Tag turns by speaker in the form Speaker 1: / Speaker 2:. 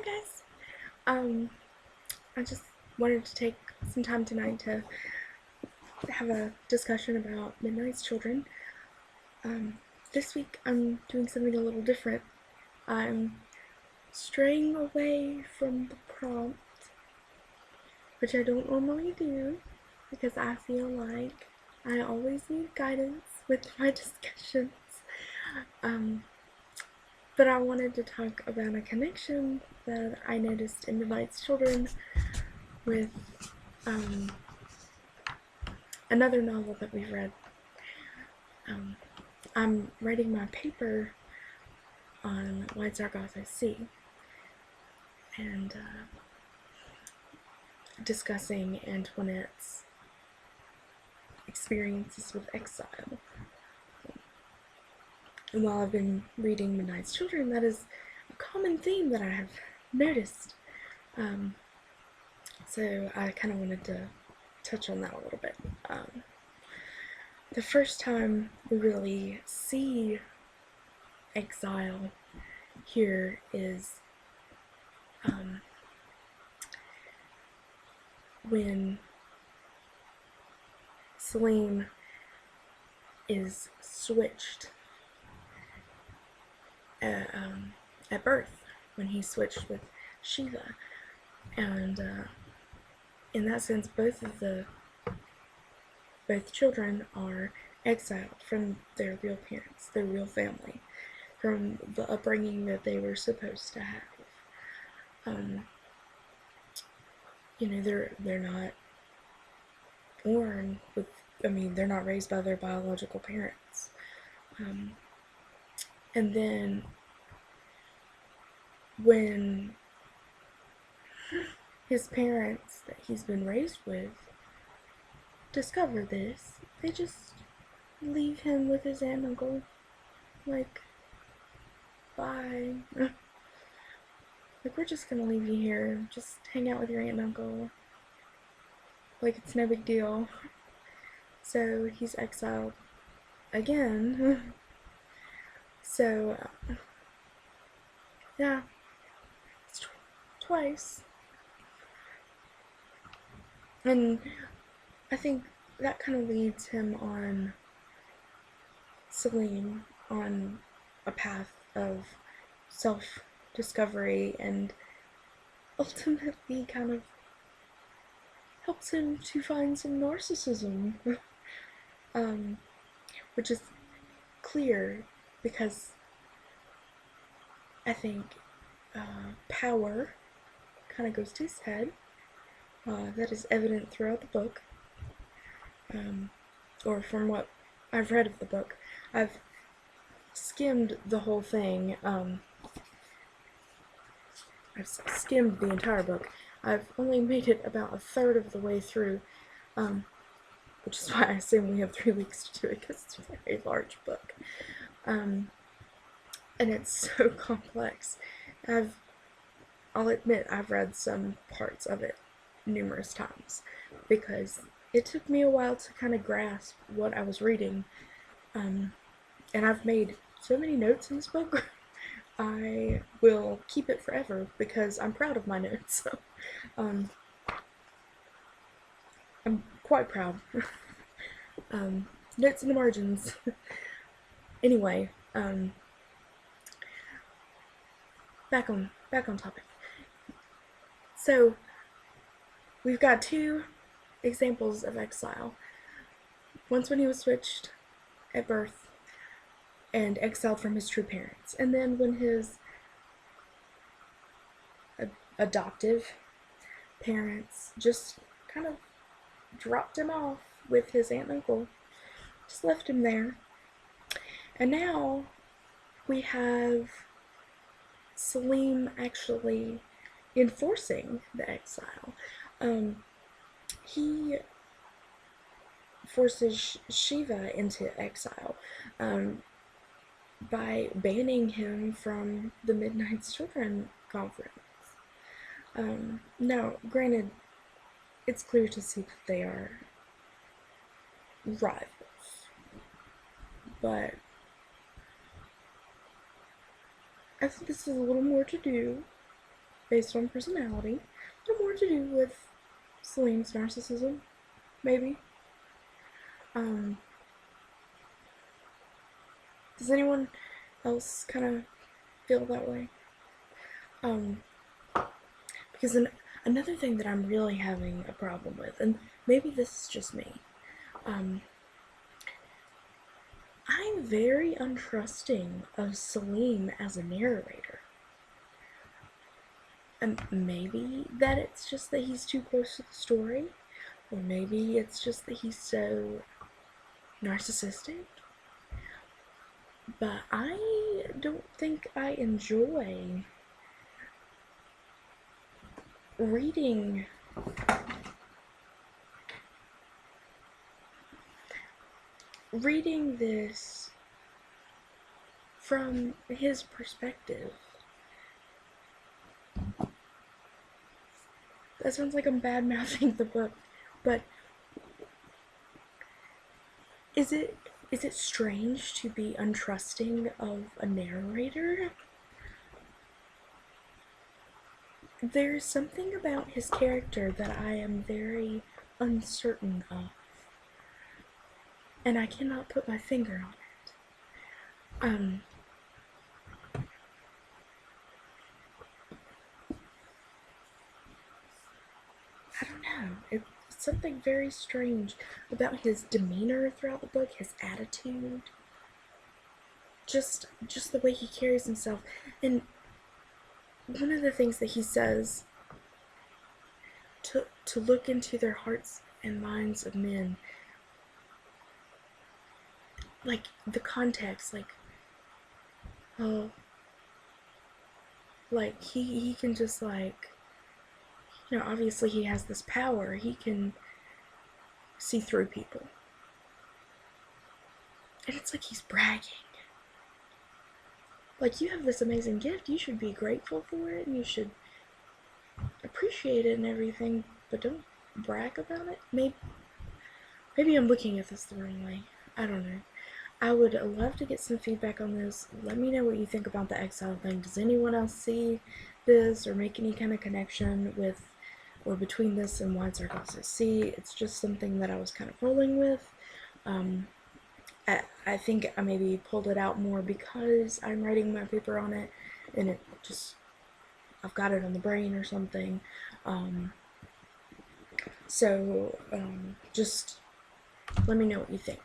Speaker 1: Hi guys. I just wanted to take some time tonight to have a discussion about Midnight's Children. This week I'm doing something a little different. I'm straying away from the prompt, which I don't normally do because I feel like I always need guidance with my discussions. But I wanted to talk about a connection that I noticed in Midnight's Children with another novel that we've read. I'm writing my paper on Why Zargoth Sea and discussing Antoinette's experiences with exile. And while I've been reading Midnight's Children, that is a common theme that I have noticed. So I kind of wanted to touch on that a little bit. The first time we really see exile here is when Selim is switched at birth, when he's switched with Shiva, and in that sense both children are exiled from their real parents, their real family, from the upbringing that they were supposed to have. They're not born with, they're not raised by their biological parents. And then when his parents that he's been raised with discover this, they just leave him with his aunt and uncle. Like, bye. Like, we're just gonna leave you here. Just hang out with your aunt and uncle. Like, it's no big deal. So he's exiled again. So, yeah. It's twice. And I think that kind of leads him on, Selim, on a path of self-discovery, and ultimately kind of helps him to find some narcissism, which is clear because I think power kind of goes to his head. That is evident throughout the book, or from what I've read of the book. I've skimmed the whole thing. I've skimmed the entire book. I've only made it about a third of the way through, which is why I assume we have 3 weeks to do it, because it's a very large book. And it's so complex. I'll admit I've read some parts of it numerous times, because it took me a while to kind of grasp what I was reading, and I've made so many notes in this book. I will keep it forever because I'm proud of my notes. So, I'm quite proud. Notes in the margins. Anyway, back on topic. So we've got 2 examples of exile. Once when he was switched at birth and exiled from his true parents, and then when his adoptive parents just kind of dropped him off with his aunt and uncle, just left him there. And now we have Selim actually enforcing the exile. He forces Shiva into exile by banning him from the Midnight's Children conference. Now, granted, it's clear to see that they are rivals, but I think this is a little more to do, based on personality, but more to do with Celine's narcissism, maybe. Um, does anyone else kind of feel that way? Um, because another thing that I'm really having a problem with, and maybe this is just me, um, I'm very untrusting of Celine as a narrator. And maybe that it's just that he's too close to the story, or maybe it's just that he's so narcissistic. But I don't think I enjoy reading this from his perspective. That sounds like I'm bad mouthing the book, but is it strange to be untrusting of a narrator? There's something about his character that I am very uncertain of, and I cannot put my finger on it. I don't know. It's something very strange about his demeanor throughout the book, his attitude, just the way he carries himself. And one of the things that he says, to look into their hearts and minds of men, like the context, like, oh, like he can just, like, obviously he has this power. He can see through people. And it's like he's bragging. Like, you have this amazing gift. You should be grateful for it, and you should appreciate it and everything, but don't brag about it. Maybe I'm looking at this the wrong way. I don't know. I would love to get some feedback on this. Let me know what you think about the Exile thing. Does anyone else see this or make any kind of connection with or between this and Wide Circles at Sea? It's just something that I was kind of rolling with. I think I maybe pulled it out more because I'm writing my paper on it, and it just, I've got it on the brain or something. So just let me know what you think.